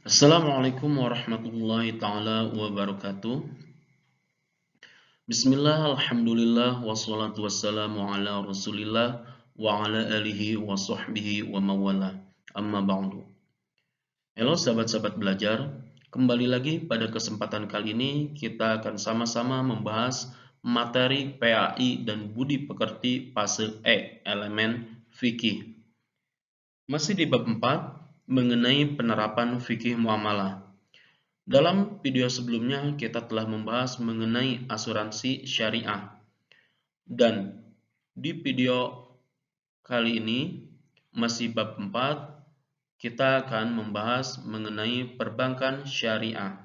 Assalamualaikum warahmatullahi taala wabarakatuh. Bismillah, alhamdulillah, wassalatu wassalamu ala rasulillah wa ala alihi wa sahbihi wa mawala. Amma ba'du. Halo sahabat-sahabat belajar, kembali lagi pada kesempatan kali ini kita akan sama-sama membahas materi PAI dan budi pekerti fase E, elemen fikih. Masih di bab 4 mengenai penerapan fikih muamalah. Dalam video sebelumnya kita telah membahas mengenai asuransi syariah. Dan di video kali ini masih bab 4 kita akan membahas mengenai perbankan syariah.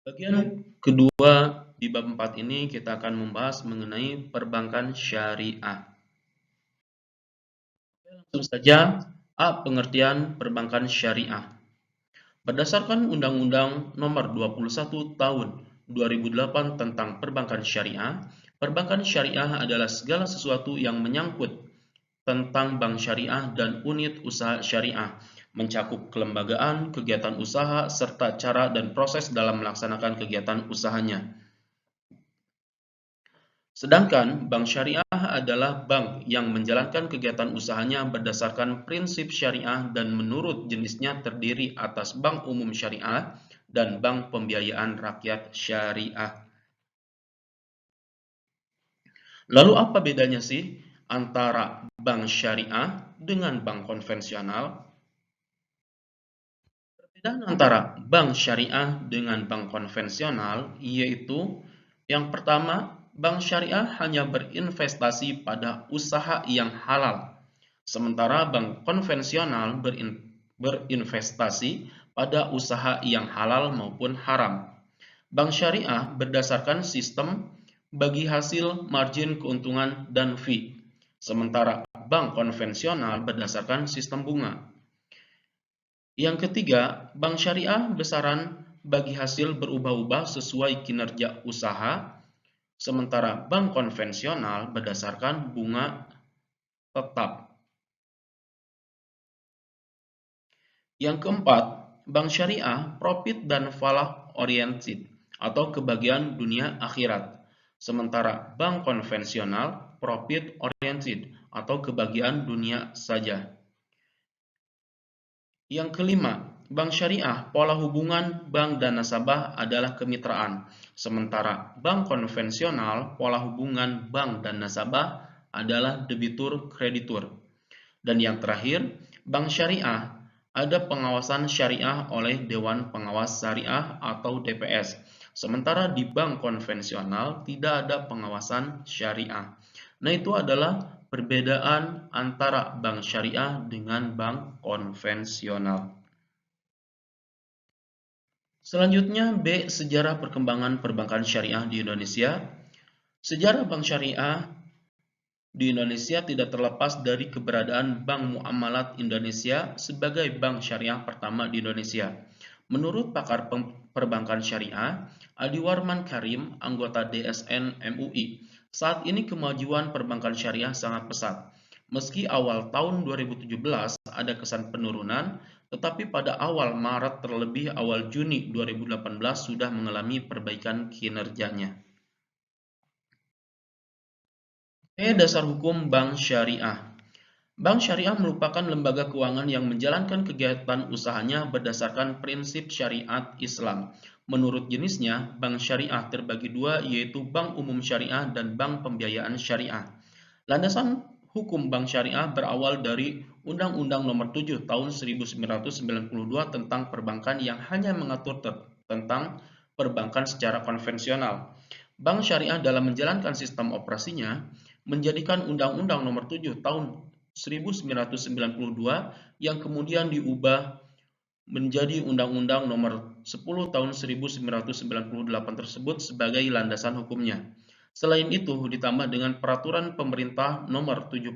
Bagian kedua di bab 4 ini kita akan membahas mengenai perbankan syariah. Langsung saja, A. Pengertian perbankan syariah. Berdasarkan Undang-Undang Nomor 21 Tahun 2008 tentang Perbankan Syariah, perbankan syariah adalah segala sesuatu yang menyangkut tentang bank syariah dan unit usaha syariah, mencakup kelembagaan, kegiatan usaha, serta cara dan proses dalam melaksanakan kegiatan usahanya. Sedangkan bank syariah adalah bank yang menjalankan kegiatan usahanya berdasarkan prinsip syariah dan menurut jenisnya terdiri atas bank umum syariah dan bank pembiayaan rakyat syariah. Lalu apa bedanya sih antara bank syariah dengan bank konvensional? Perbedaan antara bank syariah dengan bank konvensional yaitu yang pertama, bank syariah hanya berinvestasi pada usaha yang halal, sementara bank konvensional berinvestasi pada usaha yang halal maupun haram. Bank syariah berdasarkan sistem bagi hasil, margin, keuntungan, dan fee, sementara bank konvensional berdasarkan sistem bunga. Yang ketiga, bank syariah besaran bagi hasil berubah-ubah sesuai kinerja usaha, sementara bank konvensional berdasarkan bunga tetap. Yang keempat, bank syariah profit dan falah oriented atau kebahagiaan dunia akhirat, sementara bank konvensional profit oriented atau kebahagiaan dunia saja. Yang kelima, bank syariah pola hubungan bank dan nasabah adalah kemitraan, sementara bank konvensional pola hubungan bank dan nasabah adalah debitur kreditur. Dan yang terakhir, bank syariah ada pengawasan syariah oleh Dewan Pengawas Syariah atau DPS, sementara di bank konvensional tidak ada pengawasan syariah. Nah, itu adalah perbedaan antara bank syariah dengan bank konvensional. Selanjutnya, B. Sejarah perkembangan perbankan syariah di Indonesia. Sejarah bank syariah di Indonesia tidak terlepas dari keberadaan Bank Muamalat Indonesia sebagai bank syariah pertama di Indonesia. Menurut pakar perbankan syariah, Adi Warman Karim, anggota DSN MUI, saat ini kemajuan perbankan syariah sangat pesat. Meski awal tahun 2017 ada kesan penurunan, tetapi pada awal Maret terlebih awal Juni 2018 sudah mengalami perbaikan kinerjanya. Dasar hukum bank syariah. Bank syariah merupakan lembaga keuangan yang menjalankan kegiatan usahanya berdasarkan prinsip syariat Islam. Menurut jenisnya, bank syariah terbagi dua, yaitu bank umum syariah dan bank pembiayaan syariah. Landasan hukum bank syariah berawal dari Undang-Undang Nomor 7 Tahun 1992 tentang perbankan yang hanya mengatur tentang perbankan secara konvensional. Bank syariah dalam menjalankan sistem operasinya menjadikan Undang-Undang Nomor 7 Tahun 1992 yang kemudian diubah menjadi Undang-Undang Nomor 10 Tahun 1998 tersebut sebagai landasan hukumnya. Selain itu, ditambah dengan Peraturan Pemerintah Nomor 72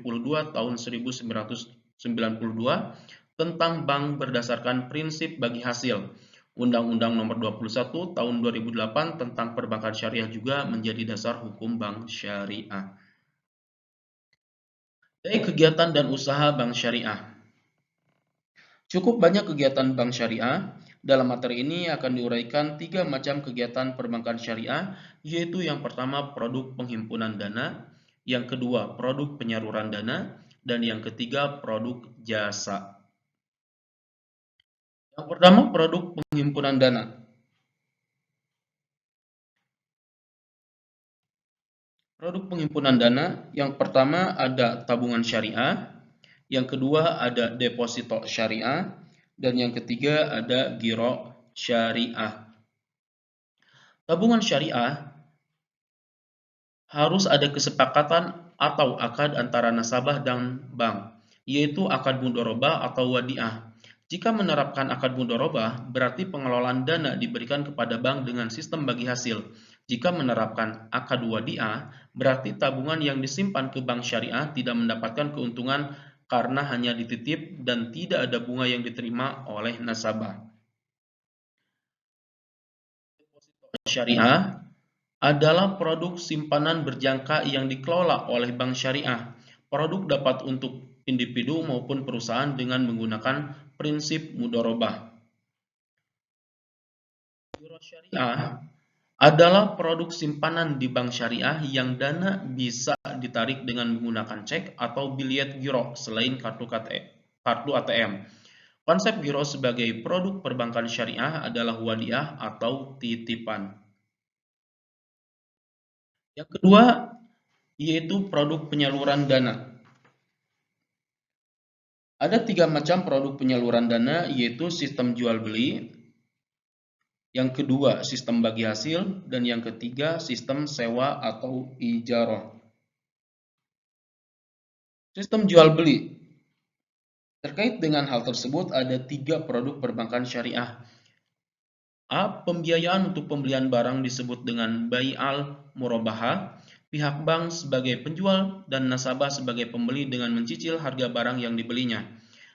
Tahun 1992 tentang bank berdasarkan prinsip bagi hasil. Undang-Undang Nomor 21 Tahun 2008 tentang perbankan syariah juga menjadi dasar hukum bank syariah. Dari kegiatan dan usaha bank syariah. Cukup banyak kegiatan bank syariah. Dalam materi ini akan diuraikan 3 macam kegiatan perbankan syariah, yaitu yang pertama produk penghimpunan dana, yang kedua produk penyaluran dana, dan yang ketiga produk jasa. Yang pertama produk penghimpunan dana. Produk penghimpunan dana yang pertama ada tabungan syariah, yang kedua ada deposito syariah, dan yang ketiga ada giro syariah. Tabungan syariah harus ada kesepakatan atau akad antara nasabah dan bank, yaitu akad mudharabah atau wadiah. Jika menerapkan akad mudharabah, berarti pengelolaan dana diberikan kepada bank dengan sistem bagi hasil. Jika menerapkan akad wadiah, berarti tabungan yang disimpan ke bank syariah tidak mendapatkan keuntungan karena hanya dititip dan tidak ada bunga yang diterima oleh nasabah. Syariah adalah produk simpanan berjangka yang dikelola oleh bank syariah. Produk dapat untuk individu maupun perusahaan dengan menggunakan prinsip mudharabah. Giro syariah adalah produk simpanan di bank syariah yang dana bisa ditarik dengan menggunakan cek atau biliet giro selain kartu ATM. Konsep giro sebagai produk perbankan syariah adalah wadiah atau titipan. Yang kedua, yaitu produk penyaluran dana. Ada 3 macam produk penyaluran dana, yaitu sistem jual beli, yang kedua sistem bagi hasil, dan yang ketiga sistem sewa atau ijarah. Sistem jual beli. Terkait dengan hal tersebut ada 3 produk perbankan syariah. A. Pembiayaan untuk pembelian barang disebut dengan bai al-murabahah. Pihak bank sebagai penjual dan nasabah sebagai pembeli dengan mencicil harga barang yang dibelinya.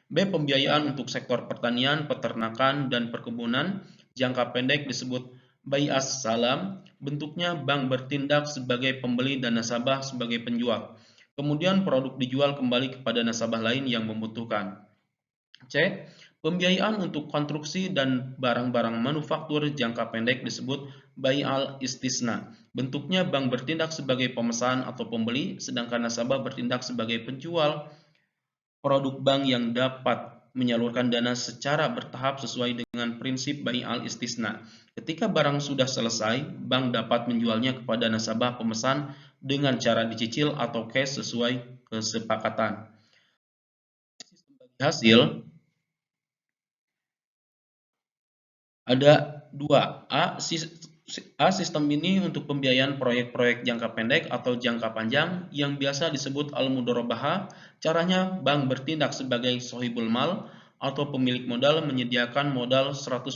B. Pembiayaan untuk sektor pertanian, peternakan, dan perkebunan. Jangka pendek disebut bai as-salam. Bentuknya bank bertindak sebagai pembeli dan nasabah sebagai penjual. Kemudian produk dijual kembali kepada nasabah lain yang membutuhkan. C. Pembiayaan untuk konstruksi dan barang-barang manufaktur jangka pendek disebut bai al-istisna. Bentuknya bank bertindak sebagai pemesan atau pembeli, sedangkan nasabah bertindak sebagai penjual produk bank yang dapat menyalurkan dana secara bertahap sesuai dengan prinsip bai al-istisna. Ketika barang sudah selesai, bank dapat menjualnya kepada nasabah pemesan dengan cara dicicil atau cash sesuai kesepakatan. Hasil ada 2. Sistem ini untuk pembiayaan proyek-proyek jangka pendek atau jangka panjang yang biasa disebut al-mudharabah. Caranya bank bertindak sebagai sohibul mal atau pemilik modal menyediakan modal 100%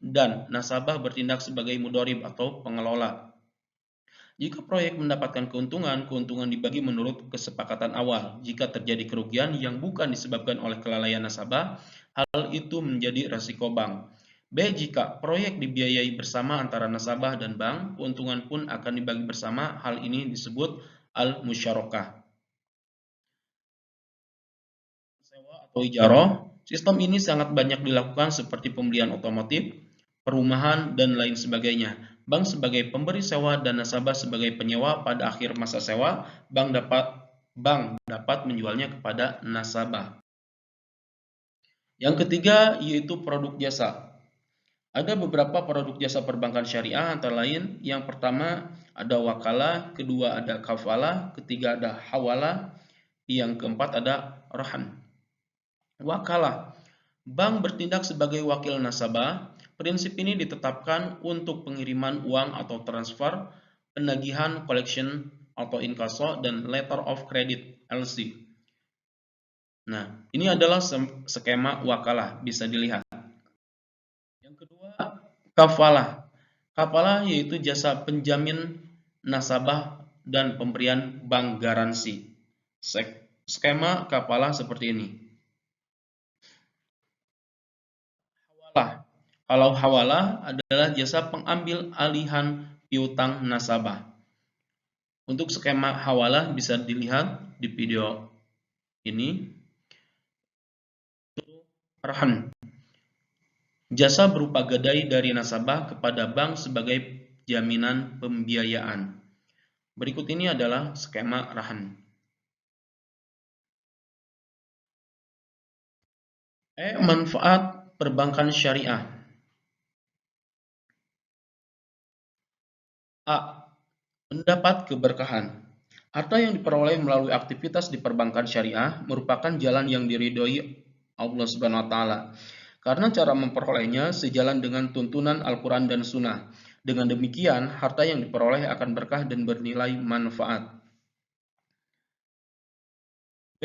dan nasabah bertindak sebagai mudharib atau pengelola. Jika proyek mendapatkan keuntungan, keuntungan dibagi menurut kesepakatan awal. Jika terjadi kerugian yang bukan disebabkan oleh kelalaian nasabah, hal itu menjadi risiko bank. B. Jika proyek dibiayai bersama antara nasabah dan bank, keuntungan pun akan dibagi bersama. Hal ini disebut al-musyarakah. Sewa atau ijarah. Sistem ini sangat banyak dilakukan seperti pembelian otomotif, perumahan, dan lain sebagainya. Bank sebagai pemberi sewa dan nasabah sebagai penyewa. Pada akhir masa sewa, bank dapat menjualnya kepada nasabah. Yang ketiga yaitu produk jasa. Ada beberapa produk jasa perbankan syariah antara lain yang pertama ada wakalah, kedua ada kafalah, ketiga ada hawalah, yang keempat ada rahan. Wakalah. Bank bertindak sebagai wakil nasabah. Prinsip ini ditetapkan untuk pengiriman uang atau transfer, penagihan collection atau inkaso, dan letter of credit LC. Nah, ini adalah skema wakalah, bisa dilihat. Yang kedua, kafalah. Kafalah yaitu jasa penjamin nasabah dan pemberian bank garansi. Skema kafalah seperti ini. Kalau hawalah adalah jasa pengambil alihan piutang nasabah. Untuk skema hawalah bisa dilihat di video ini. Rahan, jasa berupa gadai dari nasabah kepada bank sebagai jaminan pembiayaan. Berikut ini adalah skema rahan. Manfaat perbankan syariah. A. Mendapat keberkahan. Harta yang diperoleh melalui aktivitas di perbankan syariah merupakan jalan yang diridhoi Allah Subhanahu wa taala. Karena cara memperolehnya sejalan dengan tuntunan Al-Quran dan Sunnah. Dengan demikian, harta yang diperoleh akan berkah dan bernilai manfaat. B.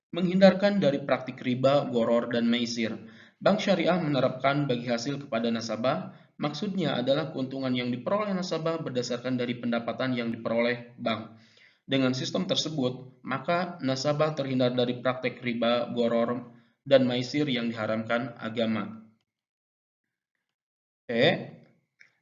Menghindarkan dari praktik riba, gharar, dan maisir. Bank syariah menerapkan bagi hasil kepada nasabah. Maksudnya adalah keuntungan yang diperoleh nasabah berdasarkan dari pendapatan yang diperoleh bank. Dengan sistem tersebut, maka nasabah terhindar dari praktek riba, gharar, dan maisir yang diharamkan agama. E.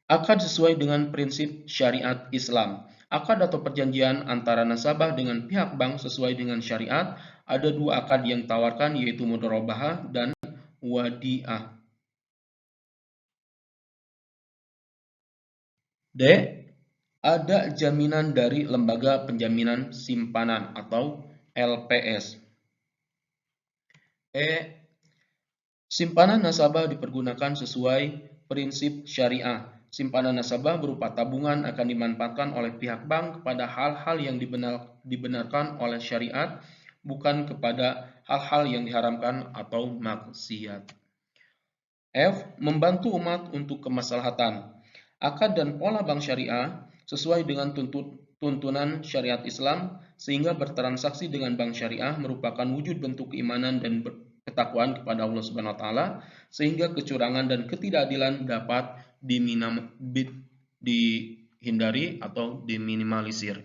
Akad sesuai dengan prinsip syariat Islam. Akad atau perjanjian antara nasabah dengan pihak bank sesuai dengan syariat. Ada dua akad yang ditawarkan, yaitu mudharabah dan wadiah. D. Ada jaminan dari lembaga penjaminan simpanan atau LPS. E. Simpanan nasabah dipergunakan sesuai prinsip syariah. Simpanan nasabah berupa tabungan akan dimanfaatkan oleh pihak bank kepada hal-hal yang dibenarkan oleh syariat, bukan kepada hal-hal yang diharamkan atau maksiat. F. Membantu umat untuk kemaslahatan. Akad dan pola bank syariah sesuai dengan tuntunan syariat Islam, sehingga bertransaksi dengan bank syariah merupakan wujud bentuk keimanan dan ketakwaan kepada Allah Subhanahu wa taala, sehingga kecurangan dan ketidakadilan dapat dihindari atau diminimalisir.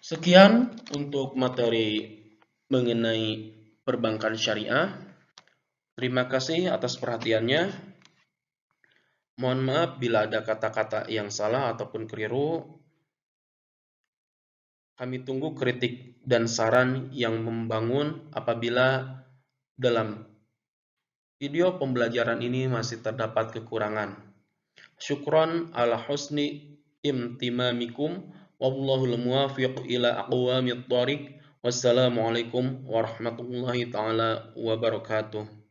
Sekian untuk materi mengenai perbankan syariah. Terima kasih atas perhatiannya. Mohon maaf bila ada kata-kata yang salah ataupun keliru. Kami tunggu kritik dan saran yang membangun apabila dalam video pembelajaran ini masih terdapat kekurangan. Syukron ala husni imtimamikum. Wallahul muwafiq ila aqwamit thoriq. Wassalamualaikum warahmatullahi taala wabarakatuh.